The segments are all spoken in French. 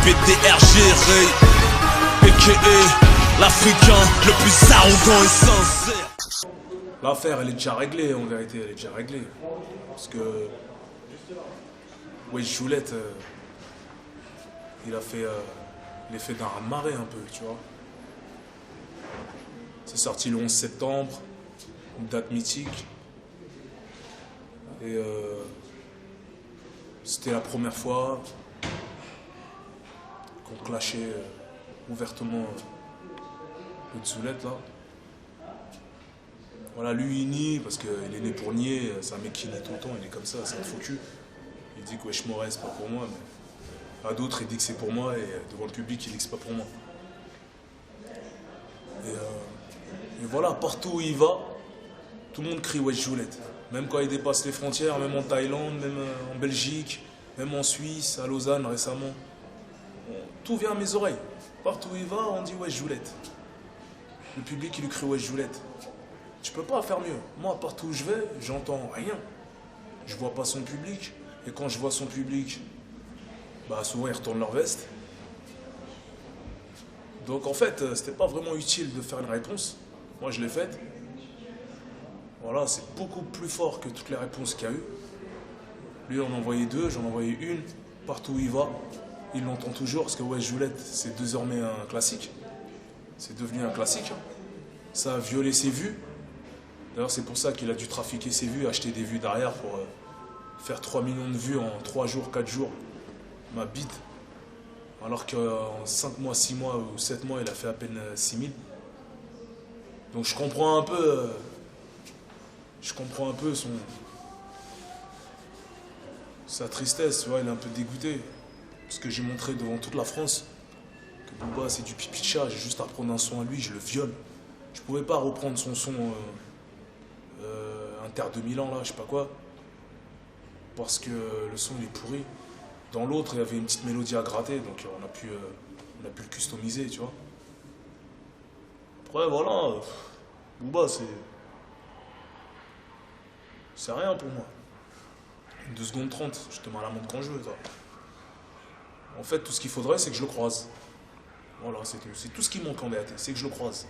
PDRG Ray, a.k.a. l'Africain le plus arrogant et sincère. L'affaire elle est déjà réglée, en vérité elle est déjà réglée. Parce que Wesh Joulette, il a fait l'effet d'un raz-de-marée un peu, tu vois. C'est sorti le 11 septembre, une date mythique. Et c'était la première fois qu'on clashait ouvertement le Tzoulette là. Voilà, lui il nie parce qu'il est né pour nier, c'est un mec qui nie tout le temps, il est comme ça, c'est un faux cul. Il dit que Wesh Morez c'est pas pour moi, mais à d'autres il dit que c'est pour moi et devant le public il dit que c'est pas pour moi. Et voilà, partout où il va, tout le monde crie Wesh Joulette. Même quand il dépasse les frontières, même en Thaïlande, même en Belgique, même en Suisse, à Lausanne récemment. Tout vient à mes oreilles. Partout où il va, on dit Wesh Joulette. Le public il lui crie Wesh Joulette. Tu peux pas faire mieux. Moi, partout où je vais, j'entends rien. Je vois pas son public. Et quand je vois son public, bah souvent ils retournent leur veste. Donc en fait, c'était pas vraiment utile de faire une réponse. Moi, je l'ai faite. Voilà, c'est beaucoup plus fort que toutes les réponses qu'il y a eu. Lui, on en envoyait deux, j'en envoyais une. Partout où il va, il l'entend toujours. Parce que Wesh Joulette, c'est désormais un classique. C'est devenu un classique. Ça a violé ses vues. D'ailleurs, c'est pour ça qu'il a dû trafiquer ses vues, acheter des vues derrière pour faire 3 millions de vues en 3 jours, 4 jours. Ma bite. Alors qu'en 5 mois, 6 mois ou 7 mois, il a fait à peine 6 000. Donc je comprends un peu... sa tristesse, tu vois, il est un peu dégoûté. Parce que j'ai montré devant toute la France que Booba c'est du pipi de chat, j'ai juste à prendre un son à lui, je le viole. Je pouvais pas reprendre son son Inter 2000 ans là, je sais pas quoi. Parce que le son il est pourri. Dans l'autre il y avait une petite mélodie à gratter, donc on a pu le customiser, tu vois. Après voilà, Booba c'est rien pour moi. 2 secondes 30, je te mets à la montre quand je veux, toi. En fait, tout ce qu'il faudrait, c'est que je le croise. Voilà, c'est tout. C'est tout ce qui manque en vérité, c'est que je le croise.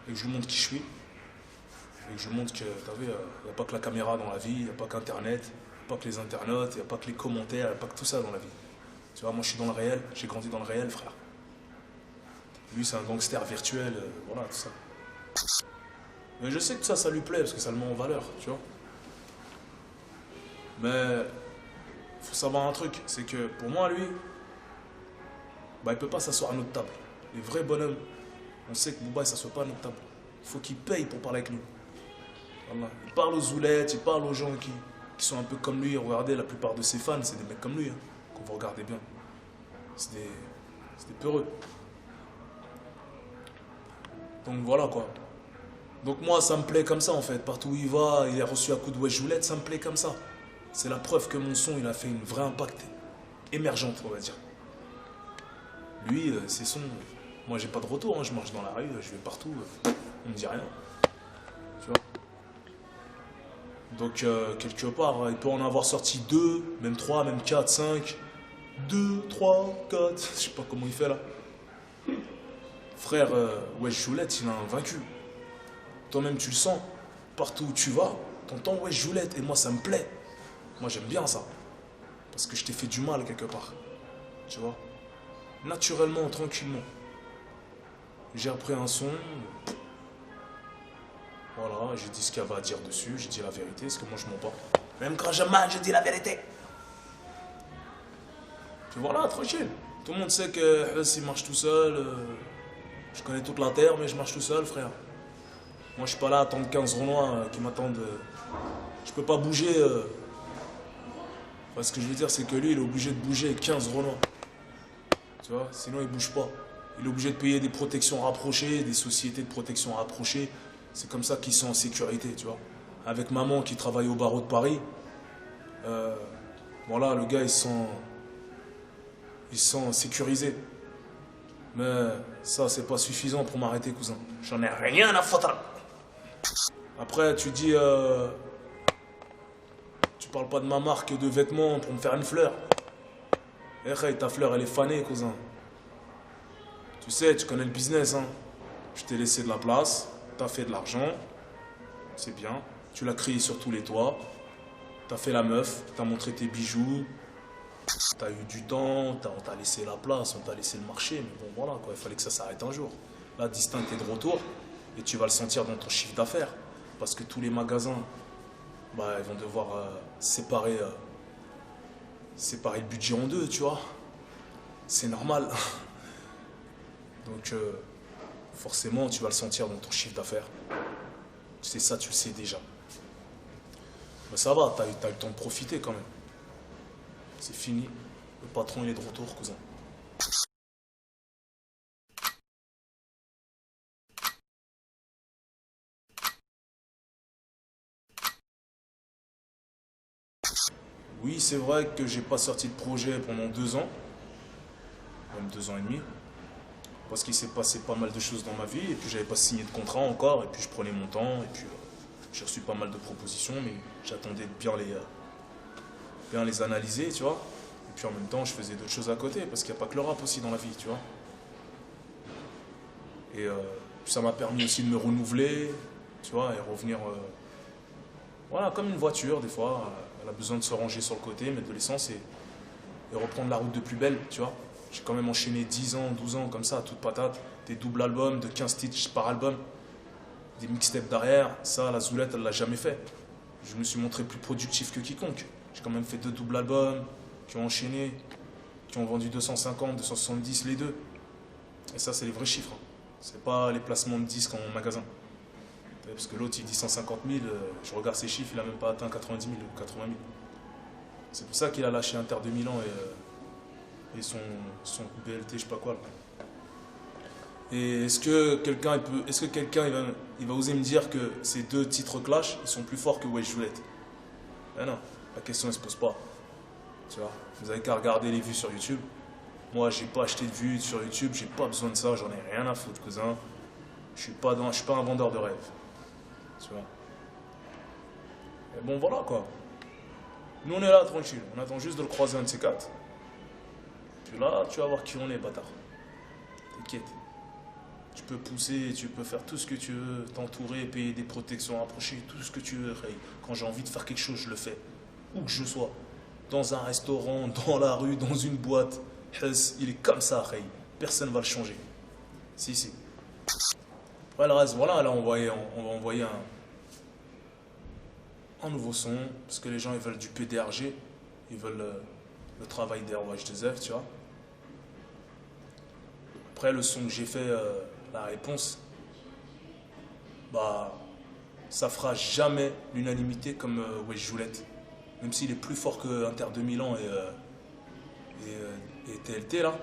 Et que je lui montre qui je suis. Et que je lui montre que, t'as vu, il n'y a pas que la caméra dans la vie, il n'y a pas qu'Internet, il n'y a pas que les internautes, il n'y a pas que les commentaires, il n'y a pas que tout ça dans la vie. Tu vois, moi je suis dans le réel, j'ai grandi dans le réel, frère. Lui, c'est un gangster virtuel, voilà, tout ça. Mais je sais que ça lui plaît, parce que ça le met en valeur, tu vois. Mais il faut savoir un truc, c'est que pour moi, lui, bah, il ne peut pas s'asseoir à notre table. Les vrais bonhommes, on sait que Booba ne s'assoit pas à notre table. Il faut qu'il paye pour parler avec nous. Voilà. Il parle aux zoulettes, il parle aux gens qui sont un peu comme lui. Regardez, la plupart de ses fans, c'est des mecs comme lui, hein, quand vous regardez bien. C'est des peureux. Donc voilà quoi. Donc moi, ça me plaît comme ça en fait. Partout où il va, il est reçu à coup de Wesh Joulette, ça me plaît comme ça. C'est la preuve que mon son, il a fait une vraie impact émergente, on va dire. Lui, c'est son... Moi, j'ai pas de retour, hein. Je marche dans la rue, je vais partout, on me dit rien. Tu vois. Donc, quelque part, il peut en avoir sorti 2, même 3, même 4, 5. 2, 3, 4, je sais pas comment il fait là. Frère, Wesh Joulette, il a un vaincu. Toi-même, tu le sens. Partout où tu vas, t'entends Wesh Joulette, et moi, ça me plaît. Moi, j'aime bien ça. Parce que je t'ai fait du mal quelque part. Tu vois. Naturellement, tranquillement. J'ai repris un son. Voilà, j'ai dit ce qu'il y avait à dire dessus. J'ai dit la vérité, parce que moi, je mens pas. Même quand je mens, je dis la vérité. Puis voilà, tranquille. Tout le monde sait que s'il marche tout seul, je connais toute la terre, mais je marche tout seul, frère. Moi, je suis pas là à attendre 15 Renois qui m'attendent. Je peux pas bouger. Ce que je veux dire, c'est que lui, il est obligé de bouger 15 Renois. Tu vois, sinon il bouge pas. Il est obligé de payer des protections rapprochées, des sociétés de protection rapprochées. C'est comme ça qu'ils sont en sécurité, tu vois. Avec maman qui travaille au barreau de Paris, voilà, le gars, il se sent sécurisé. Mais ça, c'est pas suffisant pour m'arrêter, cousin. J'en ai rien à foutre. Après, tu dis... tu parles pas de ma marque de vêtements pour me faire une fleur. Eh, ta fleur, elle est fanée, cousin. Tu sais, tu connais le business, hein. Je t'ai laissé de la place, t'as fait de l'argent, c'est bien. Tu l'as crié sur tous les toits, t'as fait la meuf, t'as montré tes bijoux, t'as eu du temps, on t'a laissé la place, on t'a laissé le marché, mais bon, voilà, quoi, il fallait que ça s'arrête un jour. Là, Distinct est de retour, et tu vas le sentir dans ton chiffre d'affaires, parce que tous les magasins, bah, ils vont devoir séparer le budget en deux, tu vois. C'est normal. Donc, forcément, tu vas le sentir dans ton chiffre d'affaires. C'est ça, tu le sais déjà. Mais ça va, t'as eu le temps de profiter quand même. C'est fini. Le patron, il est de retour, cousin. Oui, c'est vrai que j'ai pas sorti de projet pendant 2 ans, même 2 ans et demi, parce qu'il s'est passé pas mal de choses dans ma vie, et puis j'avais pas signé de contrat encore, et puis je prenais mon temps, et puis j'ai reçu pas mal de propositions, mais j'attendais de bien les analyser, tu vois. Et puis en même temps, je faisais d'autres choses à côté, parce qu'il n'y a pas que le rap aussi dans la vie, tu vois. Et ça m'a permis aussi de me renouveler, tu vois, et revenir, voilà, comme une voiture, des fois, elle a besoin de se ranger sur le côté, mettre de l'essence et reprendre la route de plus belle, tu vois. J'ai quand même enchaîné 10 ans, 12 ans comme ça, à toute patate, des doubles albums de 15 titres par album, des mixtapes derrière, ça, la Zoulette, elle l'a jamais fait. Je me suis montré plus productif que quiconque. J'ai quand même fait 2 doubles albums, qui ont enchaîné, qui ont vendu 250, 270 les deux. Et ça, c'est les vrais chiffres, hein. C'est pas les placements de disques en magasin. Parce que l'autre, il dit 150 000, je regarde ses chiffres, il a même pas atteint 90 000 ou 80 000. C'est pour ça qu'il a lâché Inter de Milan et son BLT, je sais pas quoi. Là. Et est-ce que quelqu'un il va oser me dire que ces 2 titres clash, ils sont plus forts que Wesh Joulette? Ben non, la question elle se pose pas. Tu vois, vous avez qu'à regarder les vues sur YouTube. Moi, j'ai pas acheté de vues sur YouTube, j'ai pas besoin de ça, j'en ai rien à foutre, cousin. Je suis pas un vendeur de rêves. Tu vois. Et bon, voilà quoi. Nous, on est là tranquille, on attend juste de le croiser un de ces 4. Puis là, tu vas voir qui on est, bâtard. T'inquiète. Tu peux pousser, tu peux faire tout ce que tu veux, t'entourer, payer des protections rapprochées, tout ce que tu veux. Quand j'ai envie de faire quelque chose, je le fais. Où que je sois. Dans un restaurant, dans la rue, dans une boîte. Il est comme ça, personne ne va le changer. Si. Après le reste, voilà, là on va envoyer un nouveau son, parce que les gens ils veulent du PDRG, ils veulent le travail d'Airwatch de Zef, tu vois. Après le son que j'ai fait, la réponse, bah ça fera jamais l'unanimité comme Wesh Joulette. Même s'il est plus fort que Inter de Milan et TLT là.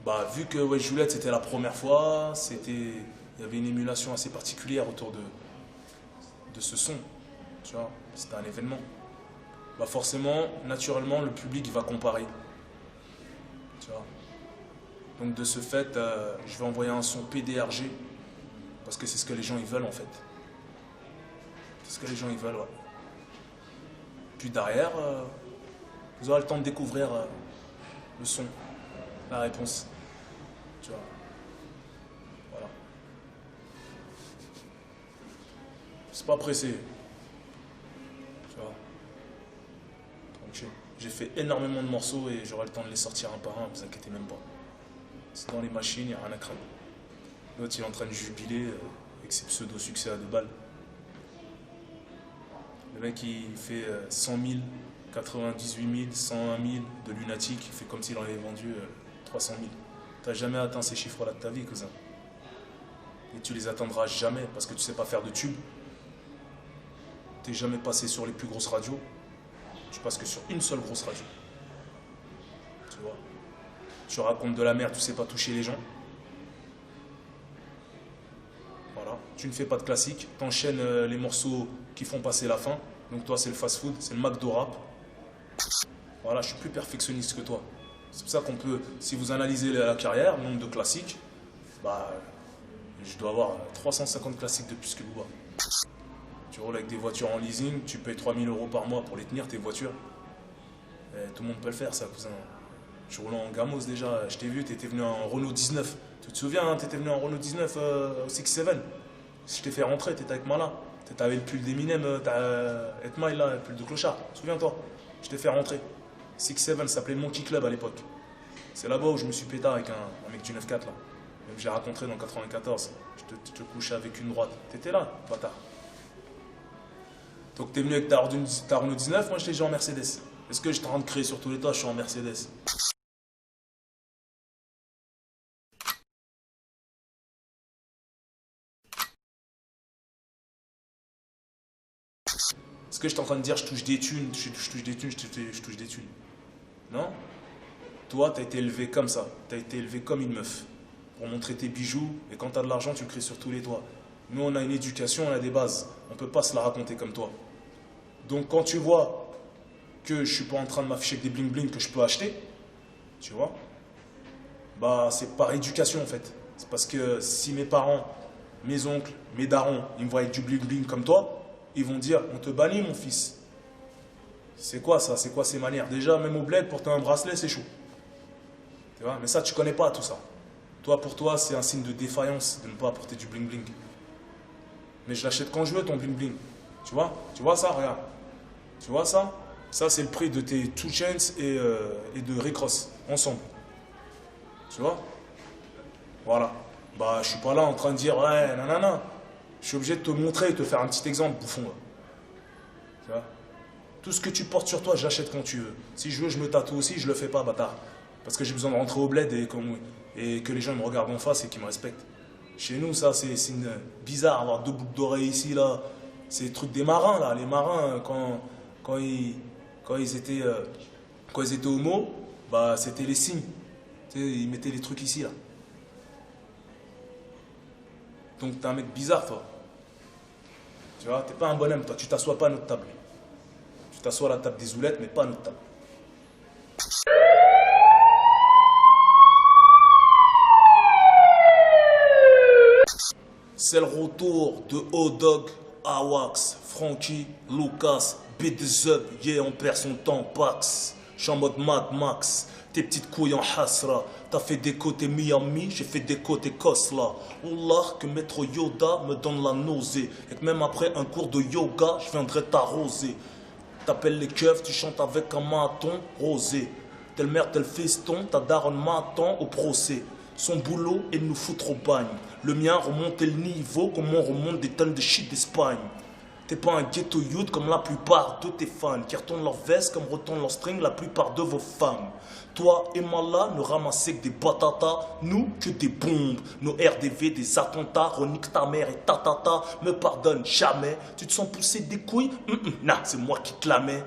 Bah, vu que Wesh Joulette c'était la première fois, il y avait une émulation assez particulière autour de ce son, tu vois, c'était un événement. Bah forcément, naturellement, le public va comparer, tu vois. Donc de ce fait, je vais envoyer un son PDRG, parce que c'est ce que les gens ils veulent en fait. C'est ce que les gens ils veulent, ouais. Puis derrière, vous aurez le temps de découvrir le son, la réponse. Tu vois. Voilà. C'est pas pressé. Tu vois. Tranquille. J'ai fait énormément de morceaux et j'aurai le temps de les sortir un par un, vous inquiétez même pas. C'est dans les machines, il n'y a rien à craindre. L'autre il est en train de jubiler avec ses pseudo-succès à 2 balles. Le mec il fait 100 000, 98 000, 101 000 de lunatique, il fait comme s'il en avait vendu 300 000. T'as jamais atteint ces chiffres-là de ta vie, cousin. Et tu les atteindras jamais parce que tu sais pas faire de tube. T'es jamais passé sur les plus grosses radios. Tu passes que sur une seule grosse radio. Tu vois. Tu racontes de la merde, tu sais pas toucher les gens. Voilà. Tu ne fais pas de classique. T'enchaînes les morceaux qui font passer la fin. Donc toi, c'est le fast-food, c'est le McDo rap. Voilà, je suis plus perfectionniste que toi. C'est pour ça qu'on peut, si vous analysez la carrière, le nombre de classiques, bah, je dois avoir 350 classiques de plus que Booba. Tu roules avec des voitures en leasing, tu payes 3 000 € par mois pour les tenir, tes voitures. Tout le monde peut le faire, ça, cousin. Je roulais en Gamos déjà. Je t'ai vu, t'étais venu en Renault 19. Tu te souviens, hein, t'étais venu en Renault 19 au 6-7. Si je t'ai fait rentrer, t'étais avec Mala. T'avais le pull d'Eminem, Etmail là, le pull de clochard. Souviens-toi, je t'ai fait rentrer. 6-7, ça s'appelait le Monkey Club à l'époque. C'est là-bas où je me suis pétard avec un mec du 9-4 là. Même j'ai rencontré dans 94. Je te couchais avec une droite. T'étais là, bâtard. Donc t'es venu avec ta Renault 19, moi je t'ai déjà en Mercedes. Est-ce que j'étais en train de créer sur tous les toits, je suis en Mercedes. Est-ce que j'étais en train de dire je touche des thunes, je touche des thunes, je touche des thunes? Non? Toi, t'as été élevé comme ça. T'as été élevé comme une meuf. Pour montrer tes bijoux, et quand t'as de l'argent, tu le crées sur tous les toits. Nous, on a une éducation, on a des bases. On peut pas se la raconter comme toi. Donc quand tu vois que je suis pas en train de m'afficher avec des bling bling que je peux acheter, tu vois, bah c'est par éducation en fait. C'est parce que si mes parents, mes oncles, mes darons, ils me voient avec du bling bling comme toi, ils vont dire on te bannit mon fils. C'est quoi ça? C'est quoi ces manières? Déjà même au bled porter un bracelet c'est chaud. Tu vois, mais ça tu connais pas tout ça. Toi pour toi c'est un signe de défaillance de ne pas apporter du bling bling. Mais je l'achète quand je veux ton bling bling. Tu vois ça, regarde. Tu vois ça? Ça, c'est le prix de tes 2 Chainz et de Rick Ross, ensemble. Tu vois? Voilà. Bah, je suis pas là en train de dire, ouais, nanana. Je suis obligé de te montrer et de te faire un petit exemple, bouffon. Là. Tu vois? Tout ce que tu portes sur toi, j'achète quand tu veux. Si je veux, je me tatoue aussi, je le fais pas, bâtard. Parce que j'ai besoin de rentrer au bled et que les gens me regardent en face et qu'ils me respectent. Chez nous, ça, c'est bizarre, avoir 2 boucles d'oreilles ici, là. C'est le truc des marins, là. Les marins, quand ils étaient homo, bah, c'était les signes. Tu sais, ils mettaient les trucs ici, là. Donc, t'es un mec bizarre, toi. Tu vois, t'es pas un bonhomme, toi. Tu t'assois pas à notre table. Tu t'assois à la table des zoulettes, mais pas à notre table. C'est le retour de O-Dog, Awax, Frankie, Lucas, Beat the Up, yeah, on perd son temps, Pax. J'suis en mode Mad Max, tes petites couilles en hasra. T'as fait des côtés Miami, j'ai fait des côtés Kosla. Wallah, que Maître Yoda me donne la nausée. Et que même après un cours de yoga, je viendrai t'arroser. T'appelles les keufs, tu chantes avec un maton rosé. Telle mère, tel fiston, ta daronne m'attend au procès. Son boulot est de nous foutre au bagne. Le mien remonte le niveau comme on remonte des tonnes de shit d'Espagne. T'es pas un ghetto youth comme la plupart de tes fans qui retournent leur veste comme retournent leur string la plupart de vos femmes. Toi et Mala ne ramassez que des batatas, nous que des bombes. Nos RDV, des attentats, renique ta mère et ta tata me pardonne jamais. Tu te sens pousser des couilles? Nah, c'est moi qui te la mets.